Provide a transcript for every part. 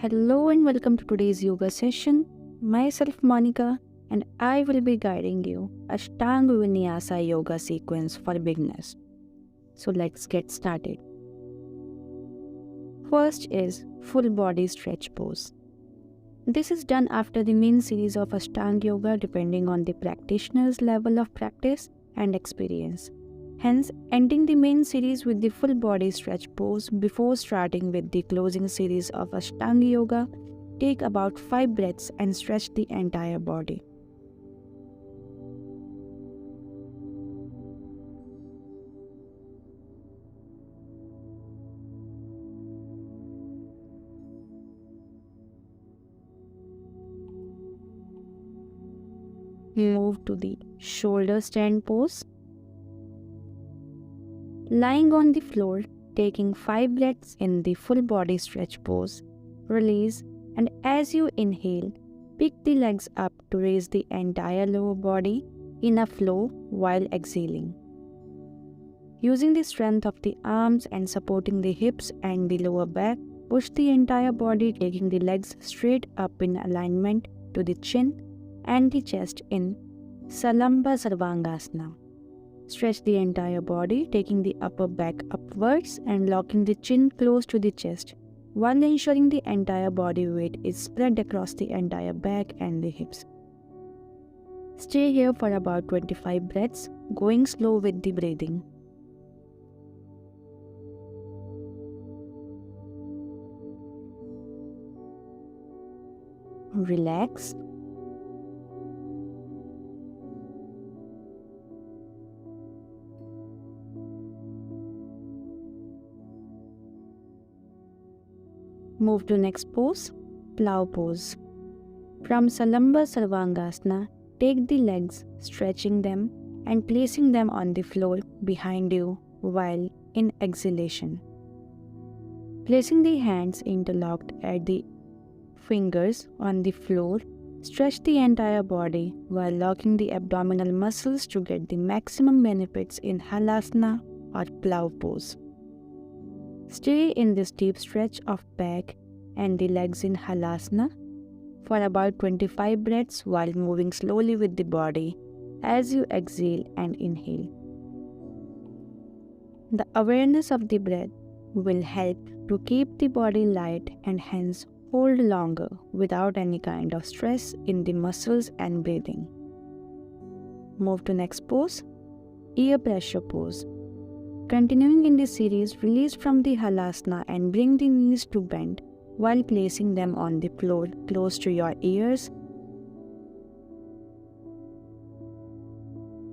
Hello and welcome to today's yoga session. Myself Monica and I will be guiding you Ashtanga Vinyasa yoga sequence for beginners. So let's get started. First is full body stretch pose. This is done after the main series of Ashtanga yoga depending on the practitioner's level of practice and experience. Hence, ending the main series with the full body stretch pose before starting with the closing series of Ashtanga yoga, take about 5 breaths and stretch the entire body. Move to the shoulder stand pose. Lying on the floor, taking 5 breaths in the full body stretch pose, release, and as you inhale, pick the legs up to raise the entire lower body in a flow while exhaling. Using the strength of the arms and supporting the hips and the lower back, push the entire body, taking the legs straight up in alignment to the chin and the chest in Salamba Sarvangasana. Stretch the entire body, taking the upper back upwards and locking the chin close to the chest, while ensuring the entire body weight is spread across the entire back and the hips. Stay here for about 25 breaths, going slow with the breathing. Relax. Move to next pose, Plough pose. From Salamba Sarvangasana, take the legs, stretching them and placing them on the floor behind you while in exhalation. Placing the hands interlocked at the fingers on the floor, stretch the entire body while locking the abdominal muscles to get the maximum benefits in Halasana or Plough pose. Stay in this deep stretch of back and the legs in Halasana for about 25 breaths while moving slowly with the body as you exhale and inhale. The awareness of the breath will help to keep the body light and hence hold longer without any kind of stress in the muscles and breathing. Move to next pose, ear pressure pose. Continuing in this series, release from the Halasana and bring the knees to bend while placing them on the floor close to your ears.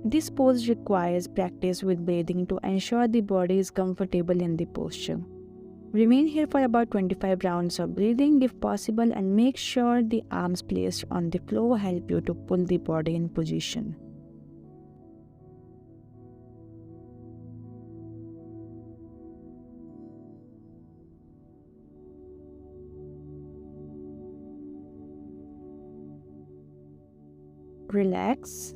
This pose requires practice with breathing to ensure the body is comfortable in the posture. Remain here for about 25 rounds of breathing if possible, and make sure the arms placed on the floor help you to pull the body in position. Relax.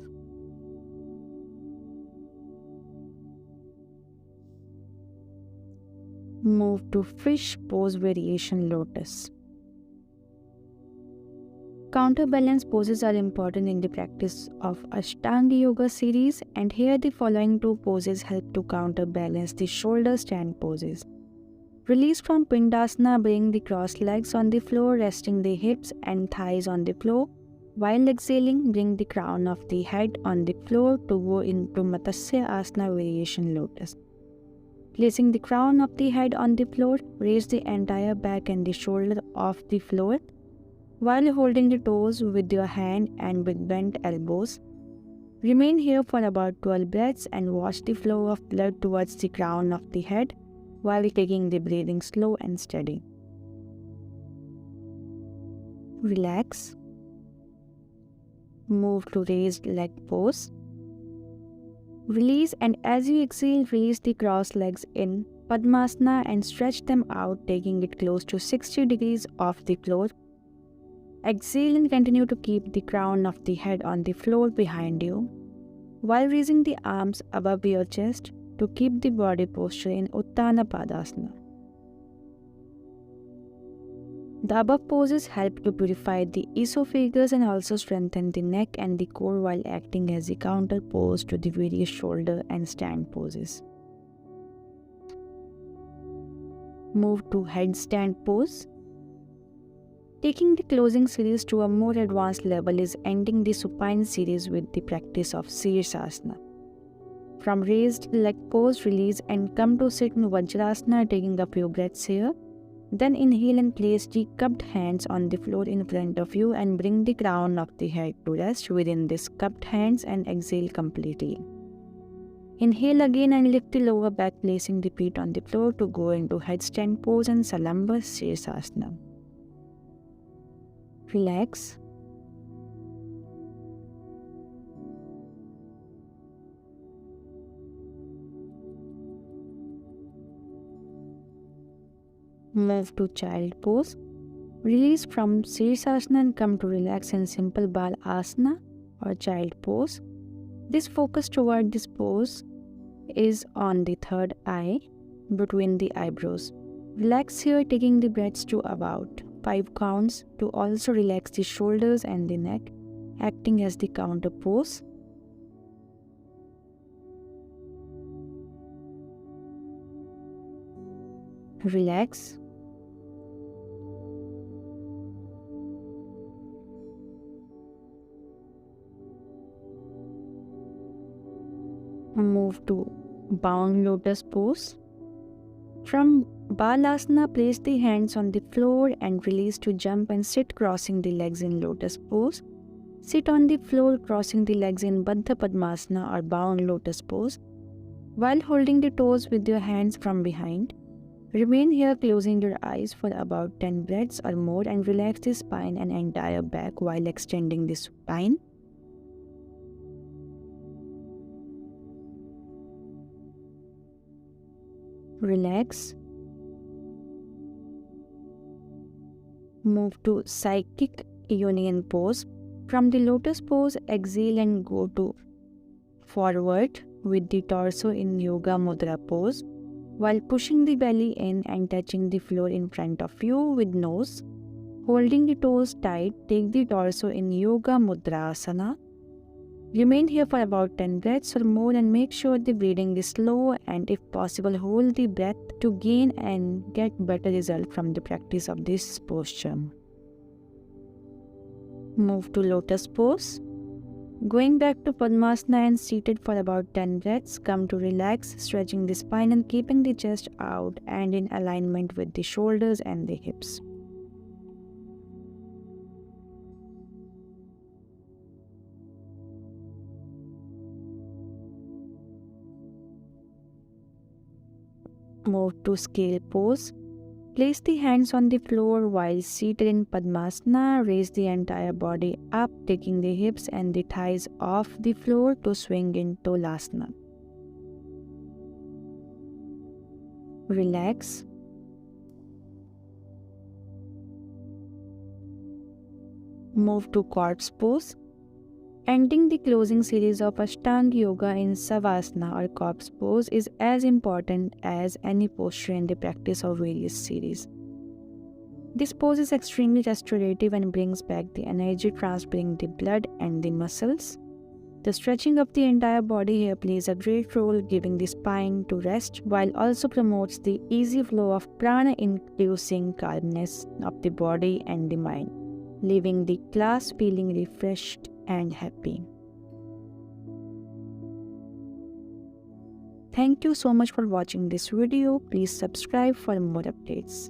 Move to fish pose variation Lotus. Counterbalance poses are important in the practice of Ashtanga yoga series, and here the following 2 poses help to counterbalance the shoulder stand poses. Release from Padmasana, bring the crossed legs on the floor, resting the hips and thighs on the floor. While exhaling, bring the crown of the head on the floor to go into Matsyasana variation Lotus. Placing the crown of the head on the floor, raise the entire back and the shoulder off the floor while holding the toes with your hand and with bent elbows. Remain here for about 12 breaths and watch the flow of blood towards the crown of the head while taking the breathing slow and steady. Relax. Move to raised leg pose. Release, and as you exhale, release the crossed legs in Padmasana and stretch them out, taking it close to 60 degrees off the floor. Exhale and continue to keep the crown of the head on the floor behind you, while raising the arms above your chest to keep the body posture in Uttana Padasana. The above poses help to purify the esophagus and also strengthen the neck and the core while acting as a counter pose to the various shoulder and stand poses. Move to headstand pose. Taking the closing series to a more advanced level is ending the supine series with the practice of Sirsasana. From raised leg pose, release and come to sit in Vajrasana, taking a few breaths here. Then inhale and place the cupped hands on the floor in front of you and bring the crown of the head to rest within these cupped hands and exhale completely. Inhale again and lift the lower back, placing the feet on the floor to go into headstand pose and Salamba Sirsasana. Relax. Move to child pose. Release from Sirsasana and come to relax in simple Balasana or child pose. This focus toward this pose is on the third eye between the eyebrows. Relax here, taking the breaths to about 5 counts to also relax the shoulders and the neck, acting as the counter pose. Relax. Move to bound lotus pose. From Balasana, place the hands on the floor and release to jump and sit crossing the legs in lotus pose. Sit on the floor crossing the legs in Baddha Padmasana or bound lotus pose while holding the toes with your hands from behind. Remain here closing your eyes for about 10 breaths or more and relax the spine and entire back while extending the spine. Relax. Move to psychic union pose. From the lotus pose, exhale and go to forward with the torso in yoga mudra pose while pushing the belly in and touching the floor in front of you with nose. Holding the toes tight, take the torso in yoga mudrasana. Remain here for about 10 breaths or more and make sure the breathing is slow, and if possible hold the breath to gain and get better result from the practice of this posture. Move to lotus pose. Going back to Padmasana and seated for about 10 breaths, come to relax, stretching the spine and keeping the chest out and in alignment with the shoulders and the hips. Move to scale pose. Place the hands on the floor while seated in Padmasana. Raise the entire body up, taking the hips and the thighs off the floor to swing in Tolasana. Relax. Move to corpse pose. Ending the closing series of Ashtanga yoga in Savasana or corpse pose is as important as any posture in the practice of various series. This pose is extremely restorative and brings back the energy, transferring the blood and the muscles. The stretching of the entire body here plays a great role, giving the spine to rest while also promotes the easy flow of prana, inducing calmness of the body and the mind, leaving the class feeling refreshed and happy. Thank you so much for watching this video. Please subscribe for more updates.